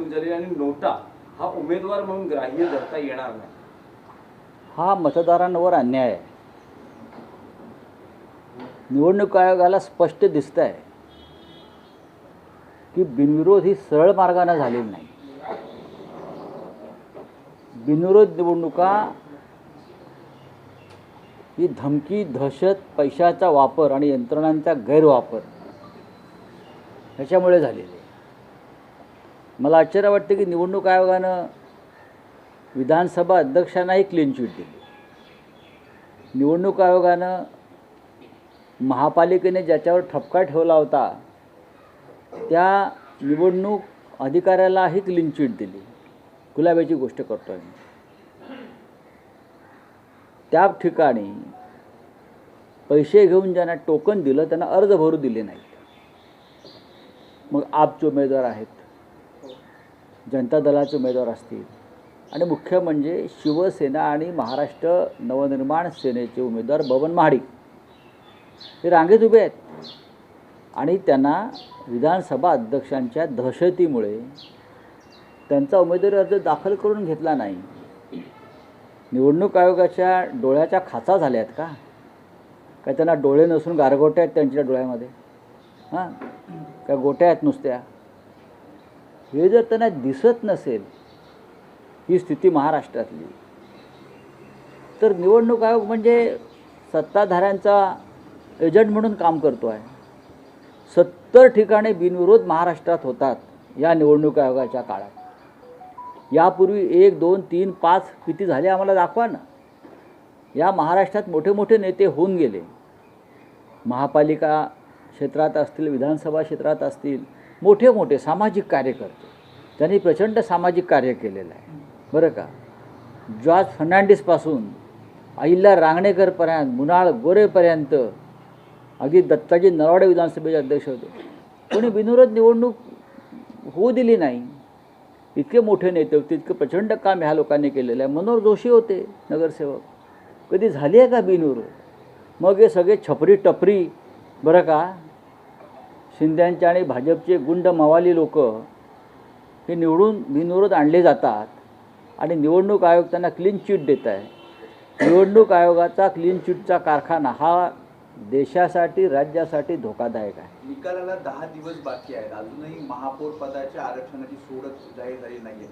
निवडणूक झाली आणि नोटा हा उमेदवार म्हणून ग्राह्य धरता येणार नाही, हा मतदारांवर अन्याय आहे. निवडणूक आयोगाला स्पष्ट दिसत आहे की बिनविरोध ही सरळ मार्गाने झालेली नाही. बिनविरोध निवडणुका ही धमकी, दहशत, पैशाचा वापर आणि यंत्रणांचा गैरवापर ह्याच्यामुळे झालेली आहे. मला आश्चर्य वाटते की निवडणूक आयोगानं विधानसभा अध्यक्षांनाही क्लीन चिट दिली. निवडणूक आयोगानं महापालिकेने ज्याच्यावर ठपका ठेवला होता त्या निवडणूक अधिकाऱ्यालाही क्लीन चिट दिली. गुलाबाची गोष्ट करतो आहे. त्या ठिकाणी पैसे घेऊन ज्यांना टोकन दिलं त्यांना अर्ज भरू दिले नाहीत. मग आपचे उमेदवार आहेत, जनता दलाचे उमेदवार असतील आणि मुख्य म्हणजे शिवसेना आणि महाराष्ट्र नवनिर्माण सेनेचे उमेदवार बबन महाडिक हे रांगेत उभे आहेत आणि त्यांना विधानसभा अध्यक्षांच्या दहशतीमुळे त्यांचा उमेदवारी अर्ज दाखल करून घेतला नाही. निवडणूक आयोगाच्या डोळ्याच्या खाचा झाल्या आहेत का? काय त्यांना डोळे नसून गारगोट्या आहेत त्यांच्या डोळ्यामध्ये? हां, काय गोट्या आहेत नुसत्या? हे जर त्यांना दिसत नसेल ही स्थिती महाराष्ट्रातली, तर निवडणूक आयोग म्हणजे सत्ताधाऱ्यांचा एजंट म्हणून काम करतो आहे. 70 ठिकाणी बिनविरोध महाराष्ट्रात होतात या निवडणूक आयोगाच्या काळात. यापूर्वी 1, 2, 3, 5 किती झाले आम्हाला दाखवा ना. या महाराष्ट्रात मोठे मोठे नेते होऊन गेले. महापालिका क्षेत्रात असतील, विधानसभा क्षेत्रात असतील, मोठे मोठे सामाजिक कार्यकर्ते त्यांनी प्रचंड सामाजिक कार्य केलेलं आहे बरं का. जॉर्ज फर्नांडिसपासून अहिल्या रांगणेकरपर्यंत, मुनाळ गोरेपर्यंत, अगदी दत्ताजी नरवाडे विधानसभेचे अध्यक्ष होते. कोणी बिनविरोध निवडणूक होऊ दिली नाही. इतके मोठे नेते होते, इतकं प्रचंड काम ह्या लोकांनी केलेलं आहे. मनोहर जोशी होते नगरसेवक, कधी झाली आहे का बिनविरोध? मग हे सगळे छपरी टपरी बरं का, शिंद्यांचे आणि भाजपचे गुंड मवाली लोक हे निवडून बिनविरोध आणले जातात आणि निवडणूक आयोग त्यांना क्लीन चिट देत आहे. निवडणूक आयोगाचा क्लीन चिटचा कारखाना हा देशासाठी, राज्यासाठी धोकादायक आहे. निकालाला 10 दिवस बाकी आहेत. अजूनही महापौर पदाच्या आरक्षणाची सोडत जाहीर झाली नाहीये.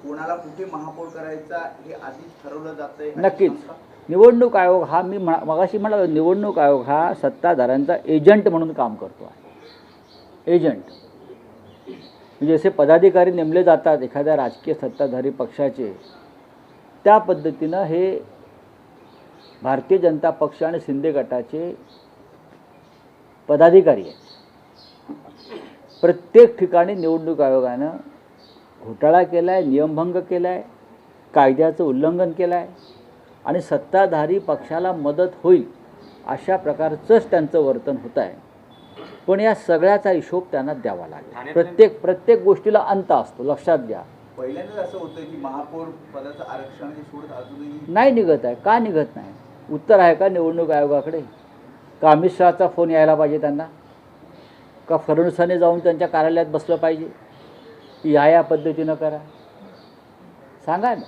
कोणाला कुठे महापौर करायचा हे आधीच ठरवलं जातंय. नक्कीच निवडणूक आयोग हा, मी मगाशी म्हणालो, निवडणूक आयोग हा सत्ताधाऱ्यांचा एजंट म्हणून काम करतो आहे. एजंट म्हणजे जसे पदाधिकारी नेमले जातात एखाद्या राजकीय सत्ताधारी पक्षाचे, त्या पद्धतीनं हे भारतीय जनता पक्ष आणि शिंदे गटाचे पदाधिकारी आहेत. प्रत्येक ठिकाणी निवडणूक आयोगानं घोटाळा केला आहे, नियमभंग केला आहे, कायद्याचं उल्लंघन केलं आहे आणि सत्ताधारी पक्षाला मदत होईल अशा प्रकारचंच त्यांचं वर्तन होत आहे. पण या सगळ्याचा हिशोब त्यांना द्यावा लागेल. प्रत्येक गोष्टीला अंत असतो, लक्षात घ्या. पहिल्यांदाच असं होतं की महापौर पदाचं आरक्षणाची सोडत अजूनही नाही निघत आहे. का निघत नाही? उत्तर आहे का निवडणूक आयोगाकडे? का अमित शहाचा फोन यायला पाहिजे त्यांना? का फडणवीसांनी जाऊन त्यांच्या कार्यालयात बसलं पाहिजे की या पद्धतीनं करा? सांगा ना.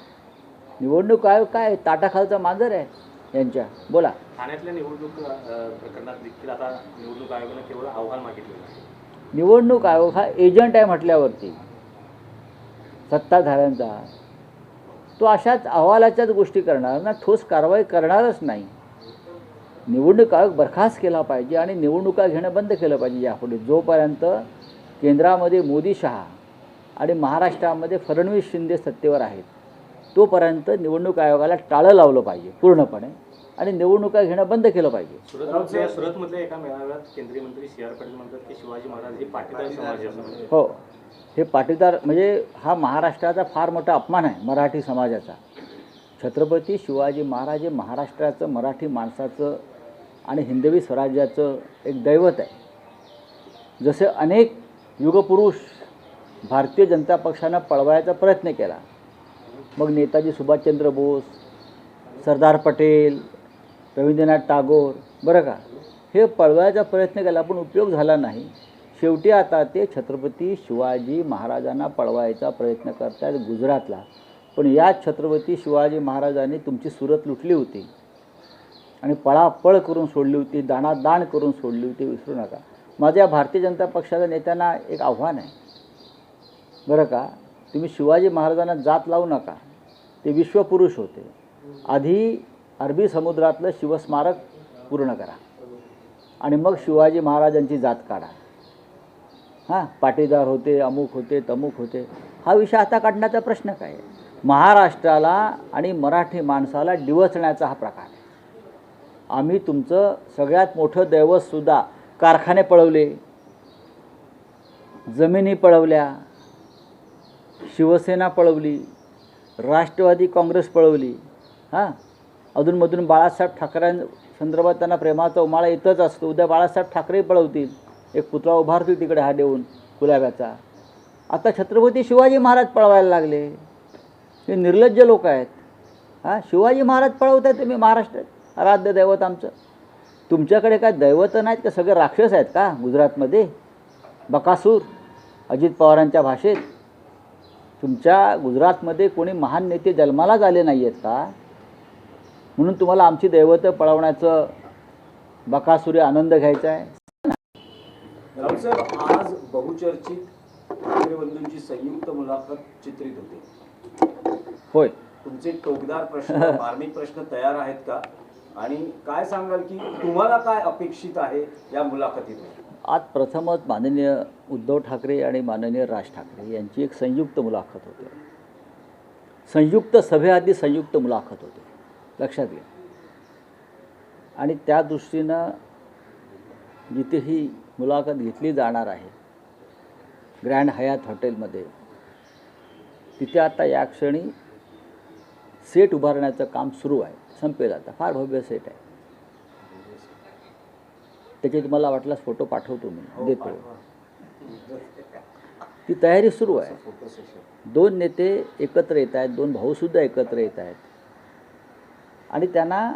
निवडणूक आयोग काय ताटाखालचा मांजर आहे यांच्या? बोला. ठाण्यातल्या निवडणूक प्रकरणात देखील आता निवडणूक आयोगाने केवळ आव्हान मागितलेलं आहे. निवडणूक आयोग हा एजंट आहे म्हटल्यावरती सत्ताधाऱ्यांचा, तो अशाच अहवालाच्याच गोष्टी करणार ना, ठोस कारवाई करणारच नाही. निवडणूक आयोग बरखास्त केला पाहिजे आणि निवडणुका घेणं बंद केलं पाहिजे यापुढे. जोपर्यंत केंद्रामध्ये मोदी शहा आणि महाराष्ट्रामध्ये फडणवीस शिंदे सत्तेवर आहेत तोपर्यंत निवडणूक आयोगाला टाळं लावलं पाहिजे पूर्णपणे आणि निवडणुका घेणं बंद केलं पाहिजे. सुरतमधल्या एका मेळाव्यात केंद्रीय मंत्री सी आर पाटील म्हणतात की शिवाजी महाराज हे पाटीदार समाज आहे. हो, हे पाटीदार म्हणजे हा महाराष्ट्राचा फार मोठा अपमान आहे मराठी समाजाचा. छत्रपती शिवाजी महाराज हे महाराष्ट्राचं, मराठी माणसाचं आणि हिंदवी स्वराज्याचं एक दैवत आहे. जसे अनेक युगपुरुष भारतीय जनता पक्षानं पळवायचा प्रयत्न केला, मग नेताजी सुभाषचंद्र बोस, सरदार पटेल, रवींद्रनाथ टागोर बरं का, हे पळवायचा प्रयत्न केला पण उपयोग झाला नाही. शेवटी आता ते छत्रपती शिवाजी महाराजांना पळवायचा प्रयत्न करतात गुजरातला. पण या छत्रपती शिवाजी महाराजांनी तुमची सुरत लुटली होती आणि पळापळ करून सोडली होती, दाणादाण करून सोडली होती, विसरू नका. माझ्या भारतीय जनता पक्षाच्या नेत्यांना एक आव्हान आहे बरं का, तुम्ही शिवाजी महाराजांना जात लावू नका. ते विश्वपुरुष होते. आधी अरबी समुद्रातलं शिवस्मारक पूर्ण करा आणि मग शिवाजी महाराजांची जात काढा. हां, पाटीदार होते, अमुक होते, तमुक होते, हा विषय आता काढण्याचा प्रश्न काय आहे? महाराष्ट्राला आणि मराठी माणसाला डिवचण्याचा हा प्रकार आहे. आम्ही तुमचं सगळ्यात मोठं दैवतसुद्धा कारखाने पळवले, जमिनी पळवल्या, शिवसेना पळवली, राष्ट्रवादी काँग्रेस पळवली. हां, अधूनमधून बाळासाहेब ठाकरेंसंदर्भात त्यांना प्रेमाचा उमाळा येतच असतो. उद्या बाळासाहेब ठाकरे पळवतील, एक पुतळा उभारतील तिकडे हा देऊन गुलाब्याचा. आता छत्रपती शिवाजी महाराज पळवायला लागले. हे निर्लज्ज लोक आहेत. हां, शिवाजी महाराज पळवत आहेत तुम्ही, महाराष्ट्रात आराध्य दैवत आमचं. तुमच्याकडे काय दैवत नाहीत का? सगळे राक्षस आहेत का गुजरातमध्ये? बकासूर, अजित पवारांच्या भाषेत. तुमच्या गुजरातमध्ये कोणी महान नेते जन्मालाच आले नाही आहेत का? म्हणून तुम्हाला आमची दैवतं पळवण्याचं बकासुरी आनंद घ्यायचा आहे. राऊत साहेब, आज बहुचर्चित ठाकरे बंधूंची संयुक्त मुलाखत चित्रित होते. होय, तुमचे टोकदार प्रश्न, मार्मिक प्रश्न तयार आहेत का? आणि काय सांगाल की तुम्हाला काय अपेक्षित आहे या मुलाखतीतून? आज प्रथमच माननीय उद्धव ठाकरे आणि माननीय राज ठाकरे यांची एक संयुक्त मुलाखत होते. संयुक्त सभेआधी संयुक्त मुलाखत होते, लक्षात घ्या. आणि त्या दृष्टीनं जिथे ही मुलाखत घेतली जाणार आहे ग्रँड हयात हॉटेलमध्ये, तिथे आता या क्षणी सेट उभारण्याचं काम सुरू आहे. संपेल आता, फार भव्य सेट आहे. त्याचे तुम्हाला वाटल्यास फोटो पाठवतो, मी देतो. ती तयारी सुरू आहे. दोन नेते एकत्र येत आहेत, दोन भाऊसुद्धा एकत्र येत आहेत. आणि त्यांना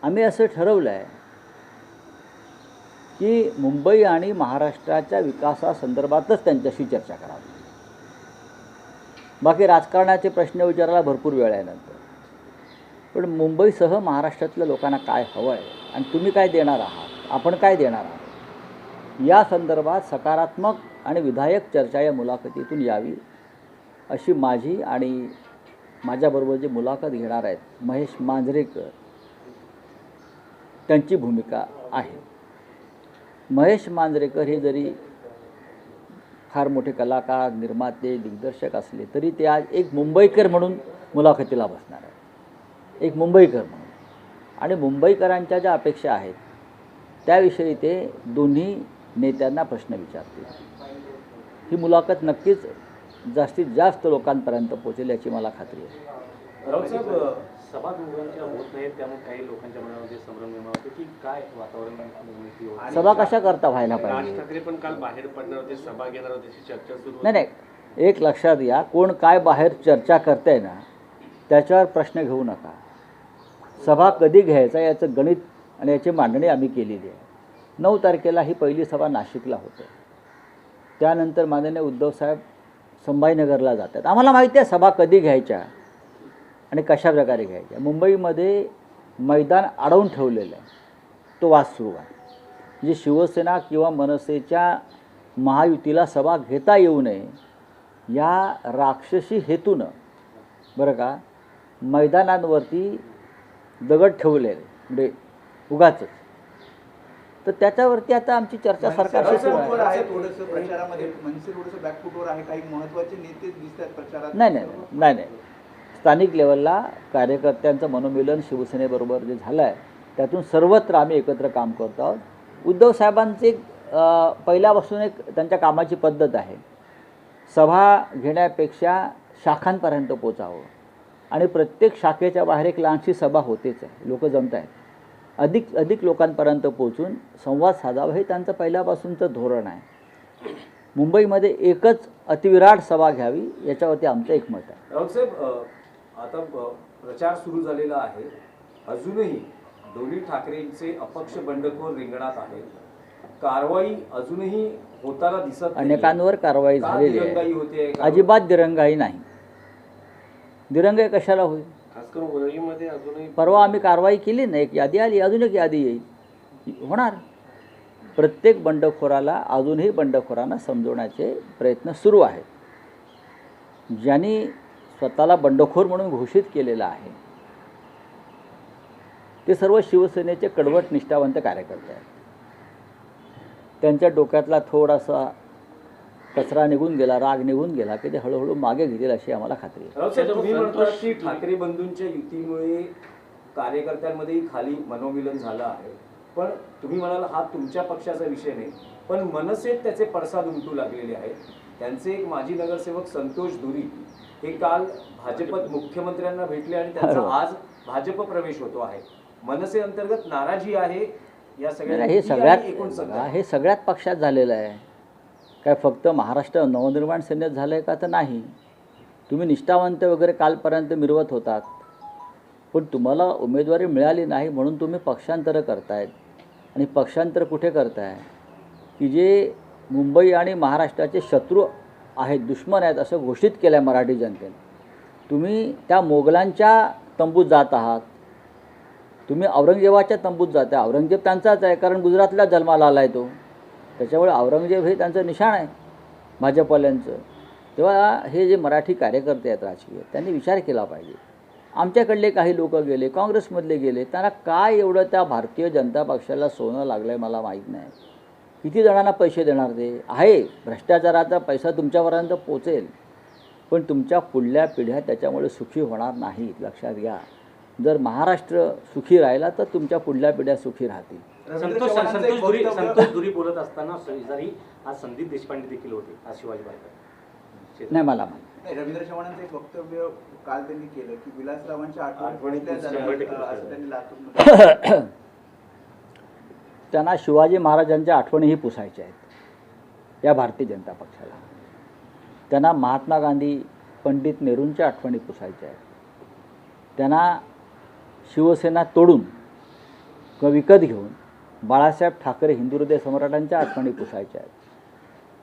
आम्ही असं ठरवलं आहे की मुंबई आणि महाराष्ट्राच्या विकासासंदर्भातच त्यांच्याशी चर्चा करावी. बाकी राजकारणाचे प्रश्न विचारायला भरपूर वेळ आहे नंतर. पण मुंबईसह महाराष्ट्रातल्या लोकांना काय हवं आहे आणि तुम्ही काय देणार आहात, आपण काय देणार आहात, या संदर्भात सकारात्मक आणि विधायक चर्चा या मुलाखतीतून यावी अशी माझी आणि माझ्याबरोबर जे मुलाखत घेणार आहेत महेश मांजरेकर त्यांची भूमिका आहे. महेश मांजरेकर हे जरी फार मोठे कलाकार, निर्माते, दिग्दर्शक असले तरी ते आज एक मुंबईकर म्हणून मुलाखतीला बसणार आहे. एक मुंबईकर म्हणून. आणि मुंबईकरांच्या ज्या अपेक्षा आहेत त्याविषयी ते दोन्ही नेत्यांना प्रश्न विचारतील. ही मुलाखत नक्कीच जास्तीत जास्त लोकांपर्यंत पोहोचेल याची मला खात्री आहे. राऊत साहेब, सभा दोघांच्या होत नाहीत, त्यामुळे काही लोकांच्या मनामध्ये संभ्रम निर्माण होतो की काय वातावरण निर्मिती होत. सभा कशा करता व्हायला राज पाहिजे? ठाकरे पण काल बाहेर पडणार होते, सभा घेणार होते, अशी चर्चा सुरू होती. नाही नाही, एक लक्षात घ्या, कोण काय बाहेर चर्चा करते ना त्याच्यावर प्रश्न घेऊ नका. सभा कधी घ्यायचा याचं गणित आणि याची मांडणी आम्ही केलेली आहे. 9 तारखेला ही पहिली सभा नाशिकला होते. त्यानंतर माननीय उद्धवसाहेब संभाजीनगरला जातात. आम्हाला माहिती आहे सभा कधी घ्यायच्या आणि कशा प्रकारे घ्यायच्या. मुंबईमध्ये मैदान अडवून ठेवलेलं आहे, तो वाद सुरू आहे. म्हणजे शिवसेना किंवा मनसेच्या महायुतीला सभा घेता येऊ नये या राक्षसी हेतूनं बरं का मैदानांवरती दगड ठेवलेले, म्हणजे उगाचच. तर त्याच्यावरती आता आमची चर्चा सरकारशी सुरू आहे. आहे थोडंसं प्रचारामध्ये मनसे थोडंसं बॅकफुटवर आहे. काही महत्त्वाचे नेते दिसत आहेत प्रचारात. नाही, स्थानिक लेवलला कार्यकर्त्यांचं मनोमिलन शिवसेनेबरोबर जे झालं आहे त्यातून सर्वत्र आम्ही एकत्र काम करतो आहोत. उद्धव साहेबांचे पहिल्यापासून एक त्यांच्या कामाची पद्धत आहे, सभा घेण्यापेक्षा शाखांपर्यंत पोचावं आणि प्रत्येक शाखेच्या बाहेर एक लहानशी सभा होतेच आहे. लोक जमत आहेत, अधिक लोकांपर्यंत पोचून संवाद साधावा हे त्यांचं पहिल्यापासूनचं धोरण आहे. मुंबईमध्ये एकच अतिविराट सभा घ्यावी याच्यावरती आमचं एकमत आहे. राऊत साहेब, आता प्रचार सुरू झालेला आहे. अजूनही दोन्ही ठाकरेंचे अपक्ष बंडखोर रिंगणात आहेत. कारवाई अजूनही होताना दिसत नाहीये. अनेकांवर कारवाई का झालेली दिरंगाई आहे. होते? अजिबात दिरंगाई नाही. दिरंगाई कशाला होईल? खास करून वरळीमध्ये अजूनही परवा आम्ही कारवाई केली नाही, एक यादी आली, अजून एक यादी येईल, होणार. प्रत्येक बंडखोराला, अजूनही बंडखोरांना समजवण्याचे प्रयत्न सुरू आहेत. ज्यांनी स्वतःला बंडखोर म्हणून घोषित केलेलं आहे ते सर्व शिवसेनेचे कडवट निष्ठावंत कार्यकर्ते आहेत. त्यांच्या डोक्यातला थोडासा कचरा निघून गेला, राग निघून गेला की ते हळूहळू मागे घेतील अशी आम्हाला खात्री आहे. राऊत साहेब, तुम्ही म्हणता की ठाकरे बंधूंच्या युतीमुळे कार्यकर्त्यांमध्येही खाली मनोमिलन झालं आहे, पण तुम्ही म्हणाल हा तुमच्या पक्षाचा विषय नाही, पण मनसेत त्याचे पडसाद उमटू लागलेले आहेत. त्यांचे एक माजी नगरसेवक संतोष धुरी हे काल भाजपत मुख्यमंत्र्यांना भेटले आणि त्यांचा आज भाजप प्रवेश होतो आहे. मनसे अंतर्गत नाराजी आहे या सगळ्या हे युती सगळ्यात आणि एकूण सत्ता. हे सगळ्यात पक्षात झालेलं आहे. काय फक्त महाराष्ट्र नवनिर्माण सेनेत झालं आहे का? तर नाही. तुम्ही निष्ठावंत वगैरे कालपर्यंत मिरवत होतात, पण तुम्हाला उमेदवारी मिळाली नाही म्हणून तुम्ही पक्षांतर करतायत. आणि पक्षांतर कुठे करताय? की जे मुंबई आणि महाराष्ट्राचे शत्रू आहेत, दुश्मन आहेत असं घोषित केलं आहे मराठी जनतेने. तुम्ही त्या मोगलांच्या तंबूत जात आहात. तुम्ही औरंगजेबाच्या तंबूत जाता. औरंगजेब त्यांचाच आहे, कारण गुजरातला जन्माला आला आहे तो. त्याच्यामुळे औरंगजेब हे त्यांचं निशाण आहे भाजपवाल्यांचं. तेव्हा हे जे मराठी कार्यकर्ते आहेत राजकीय, त्यांनी विचार केला पाहिजे. आमच्याकडले काही लोक गेले, काँग्रेसमधले गेले, त्यांना काय एवढं त्या भारतीय जनता पक्षाला सोनं लागलं आहे मला माहीत नाही. किती जणांना पैसे देणार ते आहे? भ्रष्टाचाराचा पैसा तुमच्यापर्यंत पोचेल, पण तुमच्या पुढल्या पिढ्या त्याच्यामुळे सुखी होणार नाहीत, लक्षात घ्या. जर महाराष्ट्र सुखी राहिला तर तुमच्या पुढल्या पिढ्या सुखी राहतील. संतोष धुरी बोलत असताना शेजारी आज संदीप देशपांडे देखील होते, आज शिवाजी पार्कर. नाही मला माहिती. नाही, रवींद्र चव्हाणांचं एक वक्तव्य काल त्यांनी केलं की विलासरावांच्या आठवणी आठवणी असं त्यांनी लातूरमध्ये त्यांना शिवाजी महाराजांच्या आठवणीही पुसायच्या आहेत या भारतीय जनता पक्षाला. त्यांना महात्मा गांधी, पंडित नेहरूंच्या आठवणी पुसायच्या आहेत. त्यांना शिवसेना तोडून विकत घेऊन बाळासाहेब ठाकरे हिंदू हृदय सम्राटांच्या आठवणी पुसायच्या आहेत.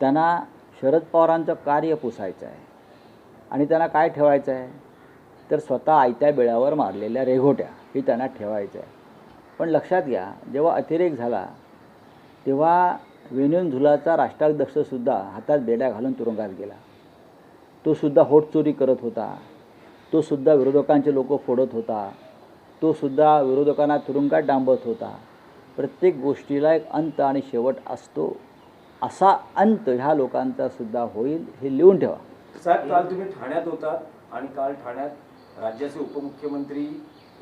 त्यांना शरद पवारांचं कार्य पुसायचं आहे. आणि त्यांना काय ठेवायचं आहे? तर स्वतः आयत्या बेळावर मारलेल्या रेघोट्या ही त्यांना ठेवायचं आहे. पण लक्षात घ्या, जेव्हा अतिरेक झाला तेव्हा वेणुधुलाचा राष्ट्राध्यक्षसुद्धा हातात बेड्या घालून तुरुंगात गेला. तो सुद्धा होट चोरी करत होता. तो सुद्धा विरोधकांचे लोक फोडत होता. तो सुद्धा विरोधकांना तुरुंगात डांबत होता. प्रत्येक गोष्टीला एक अंत आणि शेवट असतो. असा अंत ह्या लोकांचा सुद्धा होईल हे लिहून ठेवा. साहेब, काल तुम्ही ठाण्यात होतात आणि काल ठाण्यात राज्याचे उपमुख्यमंत्री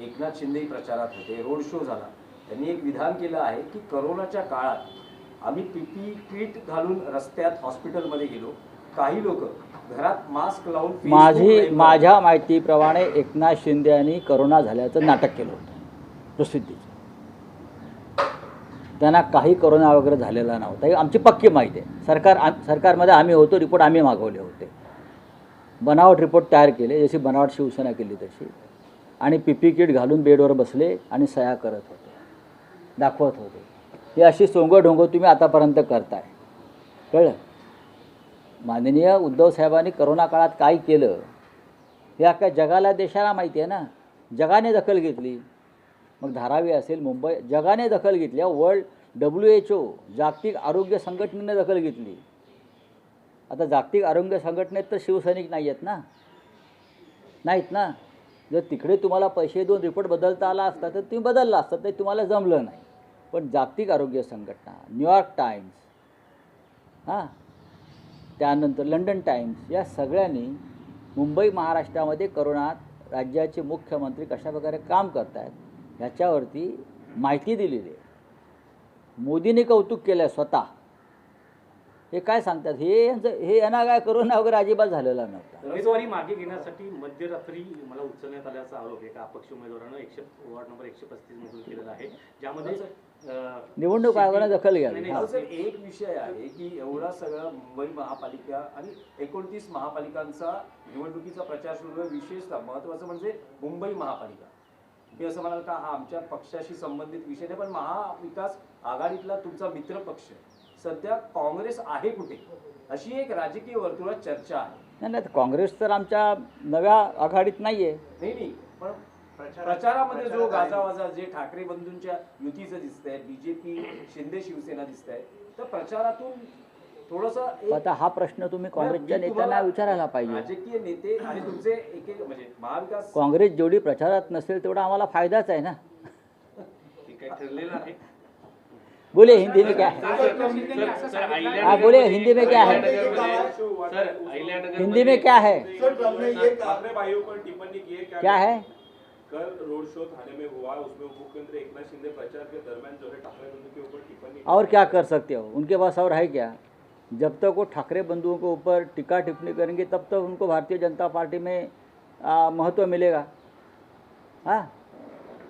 एकनाथ शिंदे प्रचारात होते, रोड शो झाला. त्यांनी एक विधान केलं आहे की करोनाच्या काळात आम्ही PPE किट घालून रस्त्यात हॉस्पिटलमध्ये गेलो, काही लोक घरात मास्क लावून माझ्या माहितीप्रमाणे एकनाथ शिंदे यांनी करोना झाल्याचं नाटक केलं होतं प्रसिद्धीचं. त्यांना काही करोना वगैरे झालेला नव्हता, ही आमची पक्की माहिती आहे. सरकारमध्ये आम्ही होतो, रिपोर्ट आम्ही मागवले होते. बनावट रिपोर्ट तयार केले, जशी बनावट शिवसेना केली तशी. आणि PPE किट घालून बेडवर बसले आणि सह्या करत होते, दाखवत होते. ही अशी सोंगढोंग तुम्ही आतापर्यंत करताय, कळलं? माननीय उद्धव साहेबांनी करोना काळात काय केलं हे अख्ख्या जगाला, देशाला माहिती आहे ना. जगाने दखल घेतली. मग धारावी असेल, मुंबई, जगाने दखल घेतली. वर्ल्ड WHO जागतिक आरोग्य संघटनेने दखल घेतली. आता जागतिक आरोग्य संघटनेत तर शिवसैनिक नाही आहेत ना, नाहीत ना. जर तिकडे तुम्हाला पैसे देऊन रिपोर्ट बदलता आला असता तर तुम्ही बदलला असता, ते तुम्हाला जमलं नाही. पण जागतिक आरोग्य संघटना, न्यूयॉर्क टाइम्स, त्यानंतर लंडन टाइम्स, या सगळ्यांनी मुंबई महाराष्ट्रामध्ये करोनात राज्याचे मुख्यमंत्री कशाप्रकारे काम करत आहेत ह्याच्यावरती माहिती दिलेली आहे. मोदींनी कौतुक केलं आहे स्वतः. हे काय सांगतात, हे यांना काय करोना वगैरे अजिबात झालेला नव्हता. उमेदवारी मागे घेण्यासाठी मध्यरात्री मला उचलण्यात आल्याचा आरोप एका अपक्ष उमेदवारानं वॉर्ड नंबर 135 मधून केलेला आहे, ज्यामध्ये निवडणूक आयोगाने दखल घ्यावी. एक विषय आहे की एवढा सगळा मुंबई महापालिका आणि 29 महापालिकांचा निवडणुकीचा प्रचार सुरू आहे. विशेषतः महत्त्वाचं म्हणजे मुंबई महापालिका मी असं म्हणाल का हा आमच्या पक्षाशी संबंधित विषय नाही, पण महाविकास आघाडीतला तुमचा मित्र पक्ष सध्या काँग्रेस आहे कुठे, अशी एक राजकीय वर्तुळात चर्चा आहे. नाही नाही, काँग्रेस तर आमच्या नव्या आघाडीत नाही आहे. नाही पण प्रचारामध्ये जो गाजावाजा जे ठाकरे बंधूंच्या युतीचं दिसतंय, बीजेपी शिंदे शिवसेना दिसतंय, तर प्रचारातून थोडंसं आता हा प्रश्न तुम्ही काँग्रेसच्या नेत्यांना विचारायला पाहिजे. राजकीय नेते आणि तुमचे एक एक म्हणजे महाविकास काँग्रेस जेवढी प्रचारात नसेल तेवढा आम्हाला फायदाच आहे ना. ते काही ठरलेलं आहे. बोले हिंदी में क्या है? हाँ बोले हिंदी में क्या है? हिंदी में क्या है? ठाकरे भाइयों पर टिप्पणी की है क्या है? कल रोड शो थाने में हुआ, उसमें उप मुख्यमंत्री एकनाथ शिंदे प्रचार के दरमियान जो है ठाकरे बंधु के ऊपर टिप्पणी की। और क्या कर सकते हो, उनके पास और है क्या? जब तक वो ठाकरे बंधुओं के ऊपर टीका टिप्पणी करेंगे तब तक उनको भारतीय जनता पार्टी में महत्व मिलेगा. हाँ,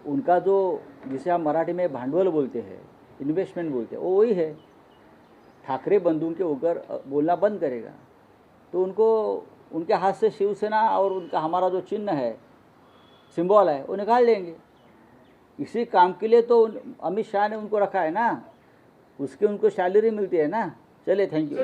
उनका जो जिसे हम मराठी में भांडवल बोलते हैं, इन्वेस्टमेंट बोलते हैं, वो वही है. ठाकरे बंधुओं के ऊपर बोलना बंद करेगा तो उनको उनके हाथ से शिवसेना और उनका हमारा जो चिन्ह है, सिंबल है, वो निकाल देंगे. इसी काम के लिए तो अमित शाह ने उनको रखा है ना, उसके उनको सैलरी मिलती है ना. चलिए, थैंक यू.